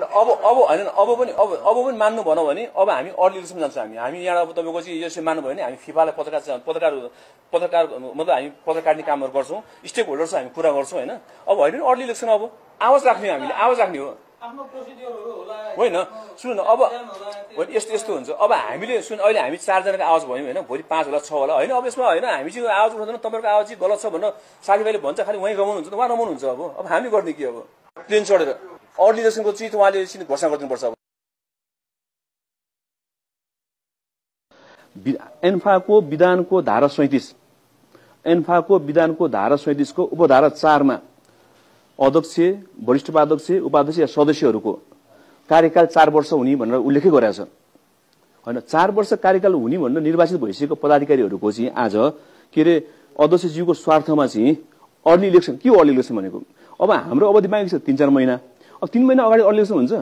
अब हैन अब पनि मान्नु भनौँ भने अब हामी अर्ली इलेक्सन जान्छौँ हामी यहाँ अब तपाईको चाहिँ यसो मान्नु भयो भने हामी फिफालाई पत्रकार मतलब हामी पत्रकारिता कामहरु गर्छौं स्टेक होल्डर्स हामी कुरा गर्छौं हैन अब हैन अर्ली इलेक्सन अब आवाज राख्ने हामीले आवाज राख्ने हो आफ्नो प्रोसिडियरहरु होला होइन सुन अब यस्तो हुन्छ अब हामीले सुन अहिले हामी 4 जनाको आवाज भयौं हैन भोलि 5 होला 6 होला हैन अब यसमा हैन हामी चाहिँ आवाज उठाउँदैन तपाईहरुको आवाज चाहिँ गलत छ भनेर साथीभाइले भन्छ खाली वही गमाउनु हुन्छ उहाँ रमाउनु हुन्छ अब हामी गर्ने के अब प्लेन चढेर अर्ली इलेक्सनको चिज उहाँले एकछिन घोषणा गरिदिनु पर्छ अब एन्फाको विधानको धारा 37 एन्फाको विधानको धारा 37 को उपधारा 4 मा अध्यक्ष वरिष्ठ उपाध्यक्ष उपाध्यक्ष या सदस्यहरूको कार्यकाल 4 वर्ष हुने भनेर उल्लेख गरेको छ हैन 4 वर्ष कार्यकाल हुने भनेर निर्वाचित भइसकेको पदाधिकारीहरूको चाहिँ आज के रे अध्यक्षज्यूको स्वार्थमा चाहिँ अर्ली इलेक्सन के अर्ली इलेक्सन भनेको अब हाम्रो अवधि बाँकी छ 3-4 महिना अब 3 महिना अगाडि अर्ली इलेक्सन हुन्छ